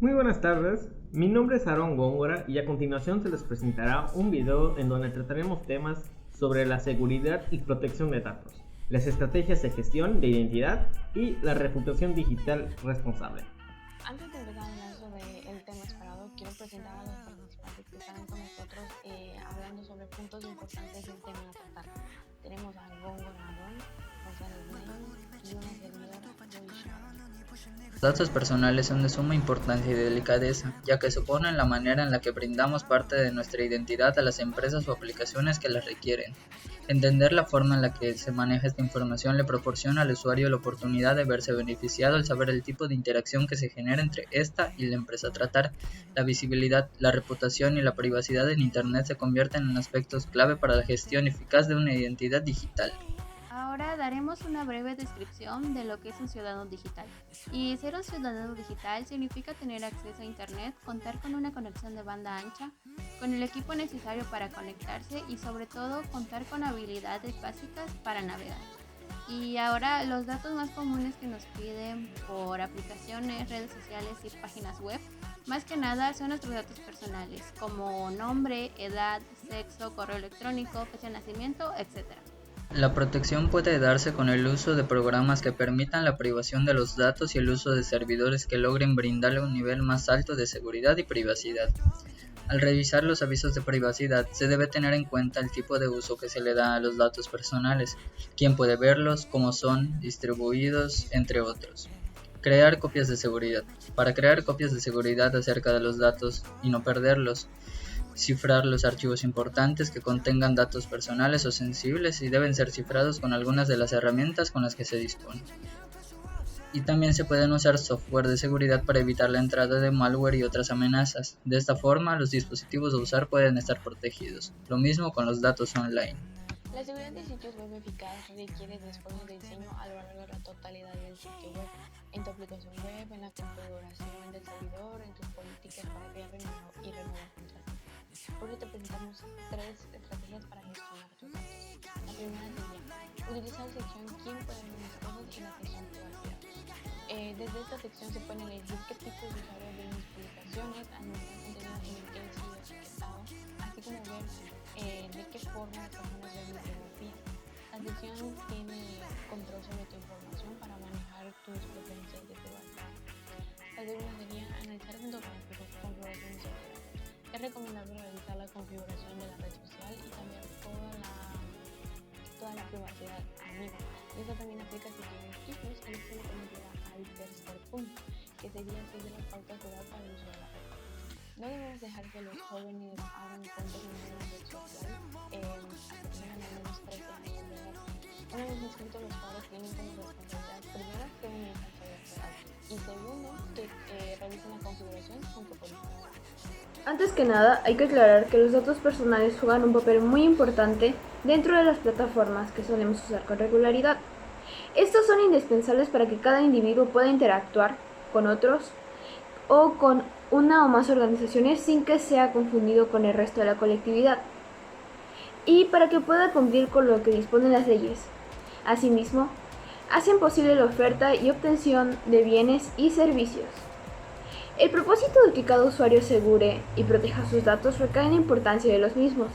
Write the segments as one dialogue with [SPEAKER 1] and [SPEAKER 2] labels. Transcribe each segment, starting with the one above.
[SPEAKER 1] Muy buenas tardes, mi nombre es Aaron Góngora y a continuación se les presentará un video en donde trataremos temas sobre la seguridad y protección de datos, las estrategias de gestión de identidad y la reputación digital responsable.
[SPEAKER 2] Antes de empezar a hablar sobre el tema esperado, quiero presentar a los participantes que estarán con nosotros hablando sobre puntos importantes del tema a tratar. Tenemos a Góngora Aaron, González León y una servidora, Joy Shaw.
[SPEAKER 3] Los datos personales son de suma importancia y delicadeza, ya que suponen la manera en la que brindamos parte de nuestra identidad a las empresas o aplicaciones que las requieren. Entender la forma en la que se maneja esta información le proporciona al usuario la oportunidad de verse beneficiado al saber el tipo de interacción que se genera entre esta y la empresa a tratar. La visibilidad, la reputación y la privacidad en Internet se convierten en aspectos clave para la gestión eficaz de una identidad digital.
[SPEAKER 4] Ahora daremos una breve descripción de lo que es un ciudadano digital. Y ser un ciudadano digital significa tener acceso a Internet, contar con una conexión de banda ancha, con el equipo necesario para conectarse y sobre todo contar con habilidades básicas para navegar. Y ahora los datos más comunes que nos piden por aplicaciones, redes sociales y páginas web, más que nada son nuestros datos personales, como nombre, edad, sexo, correo electrónico, fecha de nacimiento, etc.
[SPEAKER 3] La protección puede darse con el uso de programas que permitan la privación de los datos y el uso de servidores que logren brindarle un nivel más alto de seguridad y privacidad. Al revisar los avisos de privacidad, se debe tener en cuenta el tipo de uso que se le da a los datos personales, quién puede verlos, cómo son distribuidos, entre otros. Crear copias de seguridad. Para crear copias de seguridad acerca de los datos y no perderlos, cifrar los archivos importantes que contengan datos personales o sensibles y deben ser cifrados con algunas de las herramientas con las que se dispone. Y también se pueden usar software de seguridad para evitar la entrada de malware y otras amenazas. De esta forma, los dispositivos a usar pueden estar protegidos. Lo mismo con los datos online.
[SPEAKER 2] La seguridad de sitios web eficaz requiere de esfuerzos de diseño a lo largo de la totalidad del sitio web, en tu aplicación web, en la configuración del servidor, en tus políticas para crear y renovar contratos. Por eso te presentamos 3 estrategias para gestionar tus datos. La primera sería utilizar la sección quién puede ver mis cosas y la sección privacidad. Desde esta sección se pueden elegir qué tipo de usuario ven mis publicaciones, administrar contenido en el que he sido etiquetado, así como ver de qué forma las personas ven mi biografía. La sección tiene control sobre tu información para manejar tus preferencias de privacidad. La segunda sería analizar junto con la configuración de seguridad. Es recomendable realizar la configuración de la red social y cambiar toda la privacidad amiga. Y eso también aplica si tienes hijos, y esto lo conlleva al tercer punto, que sería seguir las pautas de edad para el uso de la red. No debemos dejar que los jóvenes hagan cuentas en una red social hasta que tengan al menos 13 años de edad. Una vez inscritos, los padres tienen como responsabilidad primero que unirse a esta edad y segundo que realicen la configuración junto con los padres.
[SPEAKER 5] Antes que nada, hay que aclarar que los datos personales juegan un papel muy importante dentro de las plataformas que solemos usar con regularidad. Estos son indispensables para que cada individuo pueda interactuar con otros o con una o más organizaciones sin que sea confundido con el resto de la colectividad y para que pueda cumplir con lo que disponen las leyes. Asimismo, hacen posible la oferta y obtención de bienes y servicios. El propósito de que cada usuario asegure y proteja sus datos recae en la importancia de los mismos,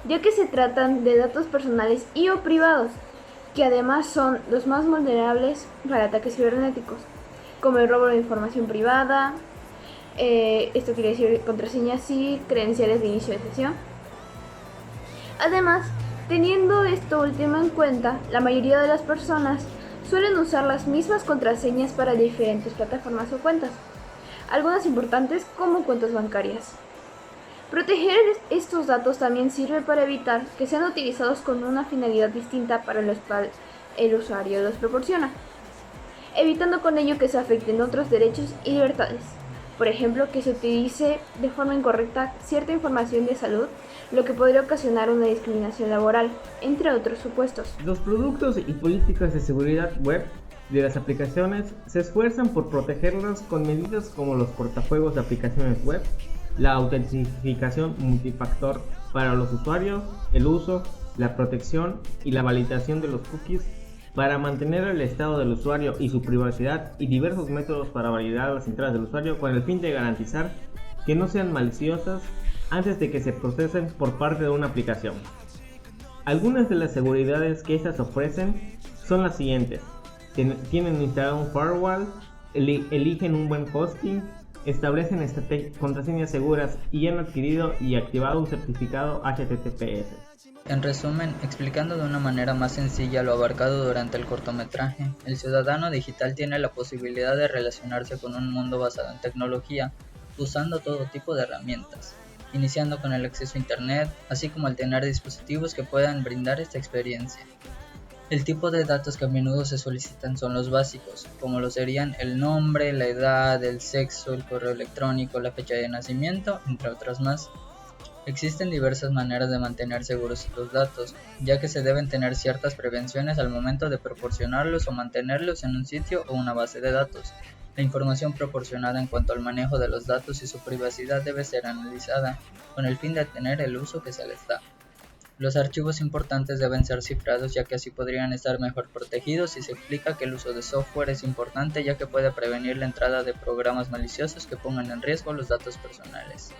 [SPEAKER 5] ya que se tratan de datos personales y o privados, que además son los más vulnerables para ataques cibernéticos, como el robo de información privada, esto quiere decir contraseñas y credenciales de inicio de sesión. Además, teniendo esto último en cuenta, la mayoría de las personas suelen usar las mismas contraseñas para diferentes plataformas o cuentas, algunas importantes como cuentas bancarias. Proteger estos datos también sirve para evitar que sean utilizados con una finalidad distinta para la cual el usuario los proporciona, evitando con ello que se afecten otros derechos y libertades. Por ejemplo, que se utilice de forma incorrecta cierta información de salud, lo que podría ocasionar una discriminación laboral, entre otros supuestos.
[SPEAKER 1] Los productos y políticas de seguridad web de las aplicaciones se esfuerzan por protegerlas con medidas como los cortafuegos de aplicaciones web, la autentificación multifactor para los usuarios, el uso, la protección y la validación de los cookies para mantener el estado del usuario y su privacidad y diversos métodos para validar las entradas del usuario con el fin de garantizar que no sean maliciosas antes de que se procesen por parte de una aplicación. Algunas de las seguridades que estas ofrecen son las siguientes: tienen instalado un firewall, eligen un buen hosting, establecen contraseñas seguras y han adquirido y activado un certificado HTTPS.
[SPEAKER 3] En resumen, explicando de una manera más sencilla lo abarcado durante el cortometraje, el ciudadano digital tiene la posibilidad de relacionarse con un mundo basado en tecnología, usando todo tipo de herramientas, iniciando con el acceso a Internet, así como el tener dispositivos que puedan brindar esta experiencia. El tipo de datos que a menudo se solicitan son los básicos, como lo serían el nombre, la edad, el sexo, el correo electrónico, la fecha de nacimiento, entre otras más. Existen diversas maneras de mantener seguros estos datos, ya que se deben tener ciertas prevenciones al momento de proporcionarlos o mantenerlos en un sitio o una base de datos. La información proporcionada en cuanto al manejo de los datos y su privacidad debe ser analizada, con el fin de tener el uso que se les da. Los archivos importantes deben ser cifrados, ya que así podrían estar mejor protegidos, y se explica que el uso de software es importante, ya que puede prevenir la entrada de programas maliciosos que pongan en riesgo los datos personales.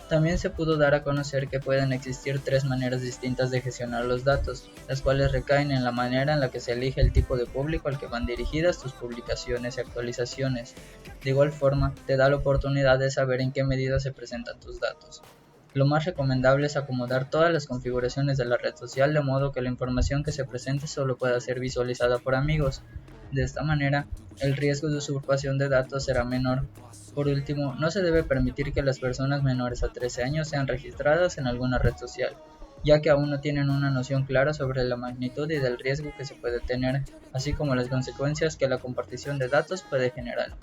[SPEAKER 3] También se pudo dar a conocer que pueden existir 3 maneras distintas de gestionar los datos, las cuales recaen en la manera en la que se elige el tipo de público al que van dirigidas tus publicaciones y actualizaciones. De igual forma, te da la oportunidad de saber en qué medida se presentan tus datos. Lo más recomendable es acomodar todas las configuraciones de la red social de modo que la información que se presente solo pueda ser visualizada por amigos. De esta manera, el riesgo de usurpación de datos será menor. Por último, no se debe permitir que las personas menores a 13 años sean registradas en alguna red social, ya que aún no tienen una noción clara sobre la magnitud y del riesgo que se puede tener, así como las consecuencias que la compartición de datos puede generar.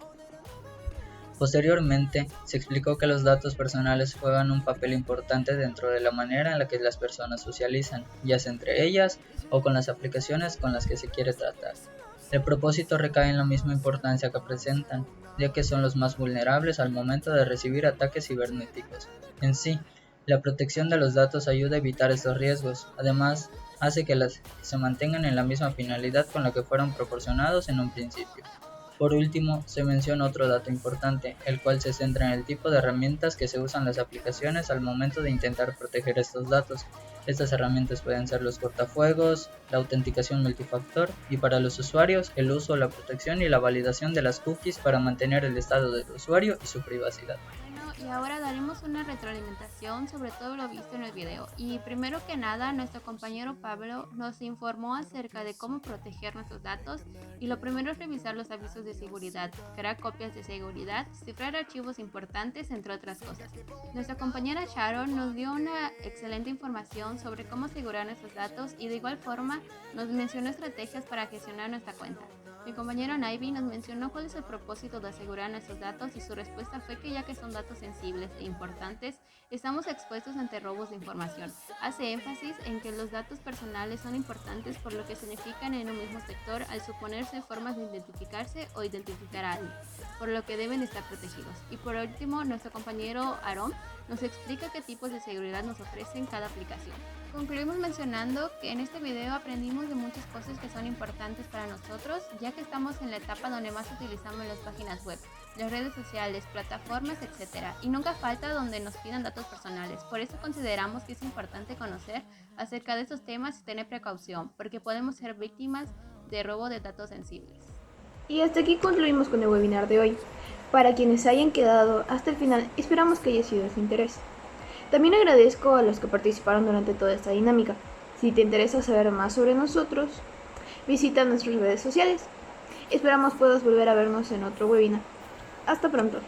[SPEAKER 3] Posteriormente, se explicó que los datos personales juegan un papel importante dentro de la manera en la que las personas socializan, ya sea entre ellas o con las aplicaciones con las que se quiere tratar. El propósito recae en la misma importancia que presentan, ya que son los más vulnerables al momento de recibir ataques cibernéticos. En sí, la protección de los datos ayuda a evitar estos riesgos, además hace que se mantengan en la misma finalidad con la que fueron proporcionados en un principio. Por último, se menciona otro dato importante, el cual se centra en el tipo de herramientas que se usan las aplicaciones al momento de intentar proteger estos datos. Estas herramientas pueden ser los cortafuegos, la autenticación multifactor y para los usuarios el uso, la protección y la validación de las cookies para mantener el estado del usuario y su privacidad.
[SPEAKER 4] Y ahora daremos una retroalimentación sobre todo lo visto en el video. Y primero que nada, nuestro compañero Pablo nos informó acerca de cómo proteger nuestros datos, y lo primero es revisar los avisos de seguridad, crear copias de seguridad, cifrar archivos importantes, entre otras cosas. Nuestra compañera Sharon nos dio una excelente información sobre cómo asegurar nuestros datos y de igual forma nos mencionó estrategias para gestionar nuestra cuenta. Mi compañero Naivi nos mencionó cuál es el propósito de asegurar nuestros datos y su respuesta fue que ya que son datos sensibles e importantes, estamos expuestos ante robos de información. Hace énfasis en que los datos personales son importantes por lo que significan en un mismo sector al suponerse formas de identificarse o identificar a alguien, por lo que deben estar protegidos. Y por último, nuestro compañero Aaron nos explica qué tipos de seguridad nos ofrecen cada aplicación. Concluimos mencionando que en este video aprendimos de muchas cosas que son importantes para nosotros, ya que estamos en la etapa donde más utilizamos las páginas web, las redes sociales, plataformas, etc. Y nunca falta donde nos pidan datos personales. Por eso consideramos que es importante conocer acerca de estos temas y tener precaución, porque podemos ser víctimas de robo de datos sensibles.
[SPEAKER 5] Y hasta aquí concluimos con el webinar de hoy. Para quienes hayan quedado hasta el final, esperamos que haya sido de su interés. También agradezco a los que participaron durante toda esta dinámica. Si te interesa saber más sobre nosotros, visita nuestras redes sociales. Esperamos puedas volver a vernos en otro webinar. Hasta pronto.